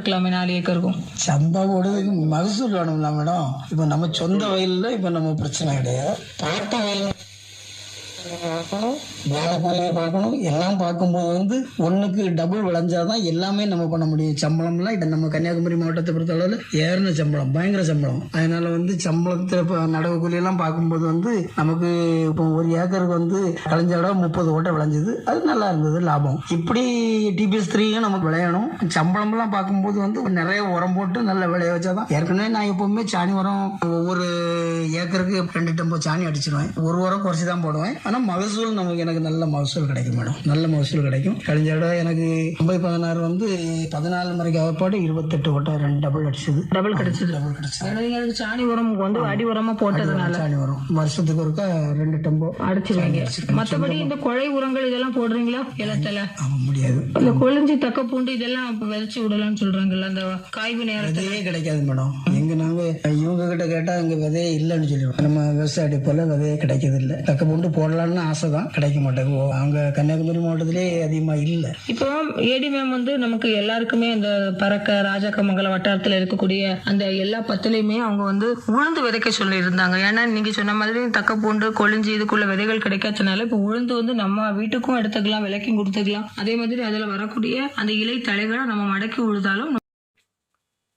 இருக்கலாமே 4 ஏக்கருக்கும். சம்பா போடுறதுக்கு மகசூல் வேணும்ல மேடம். இப்போ நம்ம சொந்த வயலில் இப்போ நம்ம பிரச்சனை கிடையாது. தோட்ட வயல் பார்க்கணும். எல்லாம் பார்க்கும்போது ஒன்றுக்கு டபுள் விளைஞ்சாதான் எல்லாமே நம்ம பண்ண முடியும். சம்பளம்லாம் இப்போ நம்ம கன்னியாகுமரி மாவட்டத்தை பொறுத்தளவில் ஏறின சம்பளம், பயங்கர சம்பளம். அதனால சம்பளத்தில் இப்போ நடவு கூலியெல்லாம் பார்க்கும்போது நமக்கு இப்போ 1 ஏக்கருக்கு கழிஞ்ச இடம் 30 ஓட்டை விளைஞ்சது. அது நல்லா இருந்தது, லாபம். இப்படி டிபிஎஸ் 3 நமக்கு விளையணும். சம்பளம்லாம் பார்க்கும்போது நிறைய உரம் போட்டு நல்ல விளைய வச்சாதான். ஏற்கனவே நான் எப்பவுமே சாணி உரம் ஒவ்வொரு ஏக்கருக்கு 2 டம்போ சாணி அடிச்சிருவேன். ஒரு உரம் குறைச்சி தான் போடுவேன். ஆனால் மகசூல் எனக்கு நல்ல மகசூல் கிடைக்கும் மேடம். நல்ல மகசூல் கிடைக்கும். கழிஞ்ச இடம் எனக்கு 90-16 14 முறைக்கு அகப்பாடு 28 ஓட்டை 2 டபுள் அடிச்சது. டபுள் கிடைச்சது. டபுள் சாணி உரம் அடி உரமா போட்டதுனால சாணி உரம் வருஷத்துக்கு ஒருக்கா 2 டம்போ அடிச்சிருவாங்க. மற்றபடி இந்த கொலை உரங்கள் இதெல்லாம் போடுறீங்களா? இலத்தல முடியாது. இந்த கொழிஞ்சி தக்க பூண்டு இதெல்லாம் விதைச்சு விடலாம்னு சொல்றாங்கல்ல, அந்த காய்வு நேரத்திலே கிடைக்காது மேடம். எங்க நாங்க இவங்க கிட்ட கேட்டா அங்க விதையே இல்லைன்னு சொல்லிடுவோம். நம்ம விவசாயி போல விதையே கிடைக்கிறது இல்லை. தக்க பூண்டு போடலாம்னு ஆசை தான், கிடைக்க மாட்டேங்குது. அங்க கன்னியாகுமரி மாவட்டத்திலே அதிகமா இல்ல. இப்போ ஏடி மேம் நமக்கு எல்லாருக்குமே அந்த பறக்க ராஜாக்கமங்கலம் வட்டாரத்துல இருக்கக்கூடிய அந்த எல்லா பத்திலையுமே அவங்க உளுந்து விதைக்க சொல்லி இருந்தாங்க. ஏன்னா நீங்க சொன்ன மாதிரி தக்க பூண்டு கொழிஞ்சி இதுக்குள்ள விதைகள் கிடைக்காதனால இப்போ உளுந்து நம்ம வீட்டுக்கும் எடுத்துக்கலாம், விலைக்கும் கொடுத்துக்கலாம். அதே மாதிரி அதுல வரக்கூடிய அந்த இலை தலைகளை நம்ம மடக்கி உழுதாலும்.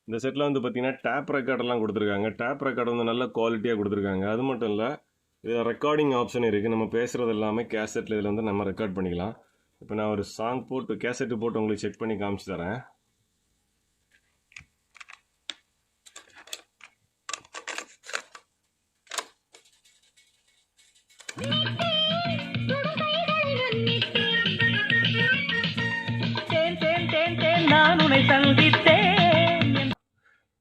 இந்த செட்டில் பார்த்தீங்கன்னா டேப் ரெக்கார்டெல்லாம் கொடுத்துருக்காங்க. டேப் ரெக்கார்டு நல்ல குவாலிட்டியாக கொடுத்துருக்காங்க. அது மட்டும் இல்லை, இதில் ரெக்கார்டிங் ஆப்ஷன் இருக்குது. நம்ம பேசுகிறது எல்லாமே கேசட்டில் இதில் நம்ம ரெக்கார்ட் பண்ணிக்கலாம். இப்போ நான் ஒரு சாங் போட்டு கேசட்டு போட்டு உங்களுக்கு செக் பண்ணி காமிச்சு தரேன்.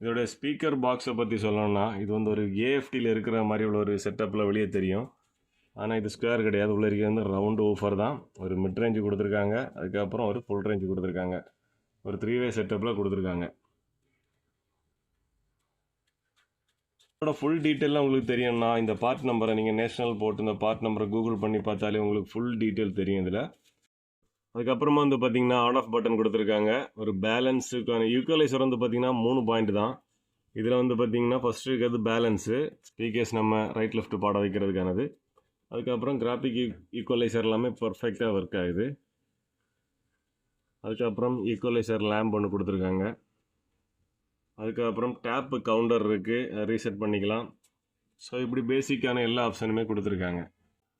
இதோட ஸ்பீக்கர் பாக்ஸை பற்றி சொல்லணும்னா இது ஒரு ஏஎஃப்டியில் இருக்கிற மாதிரி உள்ள ஒரு செட்டப்பில் வெளியே தெரியும். ஆனால் இது ஸ்கொயர் கிடையாது. உள்ள இருக்கிறது ரவுண்டு ஊஃபர் தான். ஒரு மிட் ரேஞ்சு கொடுத்துருக்காங்க, அதுக்கப்புறம் ஒரு ஃபுல் ரேஞ்சு கொடுத்துருக்காங்க. ஒரு 3-வே செட்டப்பில் கொடுத்துருக்காங்க. இதோட ஃபுல் டீட்டெயிலாம் உங்களுக்கு தெரியும்னா இந்த பார்ட் நம்பரை நீங்கள் நேஷனல் போட்டு இந்த பார்ட் நம்பரை கூகுள் பண்ணி பார்த்தாலே உங்களுக்கு ஃபுல் டீட்டெயில் தெரியும் இதில். அதுக்கப்புறமா பார்த்தீங்கன்னா ஆன் ஆஃப் பட்டன் கொடுத்துருக்காங்க. ஒரு பேலன்ஸுக்கான ஈக்குவலைசர் பார்த்தீங்கன்னா 3 பாயிண்ட் தான். இதில் பார்த்தீங்கன்னா ஃபஸ்ட்டு இருக்கிறது பேலன்ஸு, ஸ்பீக்கர்ஸ் நம்ம ரைட் லெஃப்ட் பாட வைக்கிறதுக்கானது. அதுக்கப்புறம் கிராஃபிக் ஈக்குவலைசர் எல்லாமே பர்ஃபெக்டாக ஒர்க் ஆகுது. அதுக்கப்புறம் ஈக்குவலைசர் லேம்ப் ஒன்று கொடுத்துருக்காங்க. அதுக்கப்புறம் டேப்பு கவுண்டர் இருக்குது, ரீசெட் பண்ணிக்கலாம். ஸோ இப்படி பேசிக்கான எல்லா ஆப்ஷனுமே கொடுத்துருக்காங்க.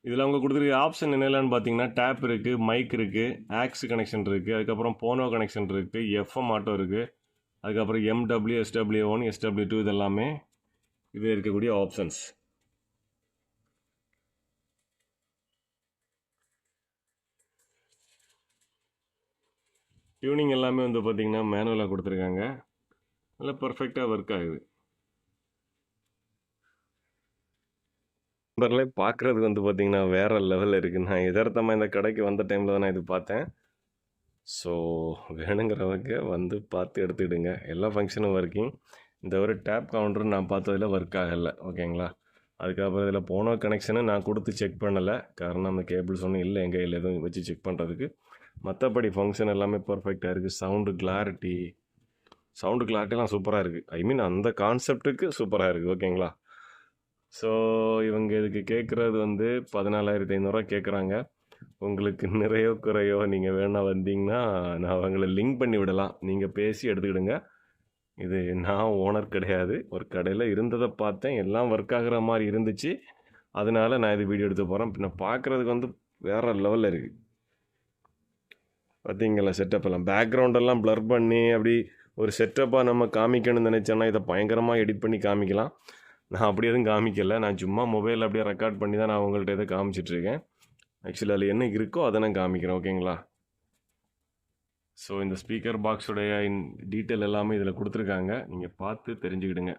இதில் அவங்க கொடுத்துருக்க ஆப்ஷன் என்னென்னு பார்த்தீங்கன்னா டேப் இருக்குது, மைக் இருக்குது, ஆக்ஸ் கனெக்ஷன் இருக்குது, அதுக்கப்புறம் போனோ கனெக்ஷன் இருக்குது, எஃப்எம் ஆட்டோ இருக்குது, அதுக்கப்புறம் எம்டபிள்யூ, SW1, SW2 இதெல்லாமே இது இருக்கக்கூடிய ஆப்ஷன்ஸ். டியூனிங் எல்லாமே பார்த்தீங்கன்னா மேனுவலாக கொடுத்துருக்காங்க. நல்லா பர்ஃபெக்டாக ஒர்க் ஆகுது. நம்பர்லேயே பார்க்குறதுக்கு பார்த்தீங்கன்னா வேறு லெவலில் இருக்குது. நான் எதார்த்தமாக இந்த கடைக்கு வந்த டைமில் தான் நான் இது பார்த்தேன். ஸோ வேணுங்கிறவங்க பார்த்து எடுத்துக்கிடுங்க. எல்லா ஃபங்க்ஷனும் ஒர்க்கிங். இந்த ஒரு டேப் கவுண்டர் நான் பார்த்ததில் ஒர்க் ஆகலை, ஓகேங்களா. அதுக்கப்புறம் இதில் போனோ கனெக்ஷனு நான் கொடுத்து செக் பண்ணலை. காரணம் அந்த கேபிள்ஸ் ஒன்றும் இல்லை எங்கள் கையில் எதுவும் வச்சு செக் பண்ணுறதுக்கு. மற்றபடி ஃபங்க்ஷன் எல்லாமே பர்ஃபெக்டாக இருக்குது. சவுண்டு கிளாரிட்டிலாம் சூப்பராக இருக்குது. ஐ மீன் அந்த கான்செப்ட்டுக்கு சூப்பராக இருக்குது, ஓகேங்களா. ஸோ இவங்க இதுக்கு கேட்குறது 14,500 கேட்குறாங்க. உங்களுக்கு நிறையோ குறையோ நீங்கள் வேணால் வந்தீங்கன்னா நான் அவங்கள லிங்க் பண்ணி விடலாம், நீங்கள் பேசி எடுத்துக்கிடுங்க. இது நான் ஓனர் கிடையாது, ஒரு கடையில் இருந்ததை பார்த்தேன், எல்லாம் ஒர்க் ஆகிற மாதிரி இருந்துச்சு, அதனால நான் இது வீடியோ எடுத்து போகிறேன். பின்ன பார்க்குறதுக்கு வேறு லெவலில் இருக்குது. பார்த்தீங்களா செட்டப்பெல்லாம், பேக்ரவுண்டெல்லாம் ப்ளர் பண்ணி அப்படி ஒரு செட்டப்பாக நம்ம காமிக்கணும்னு நினச்சோன்னா இதை பயங்கரமாக எடிட் பண்ணி காமிக்கலாம். நான் அப்படி எதுவும் காமிக்கலை, நான் சும்மா மொபைலில் அப்படியே ரெக்கார்ட் பண்ணி தான் நான் உங்கள்கிட்ட எதை காமிச்சிட்ருக்கேன். ஆக்சுவலி அதில் என்ன இருக்கோ அதை நான் காமிக்கிறேன், ஓகேங்களா. ஸோ இந்த ஸ்பீக்கர் பாக்ஸுடைய டீட்டெயில் எல்லாமே இதில் கொடுத்துருக்காங்க, நீங்கள் பார்த்து தெரிஞ்சுக்கிடுங்க.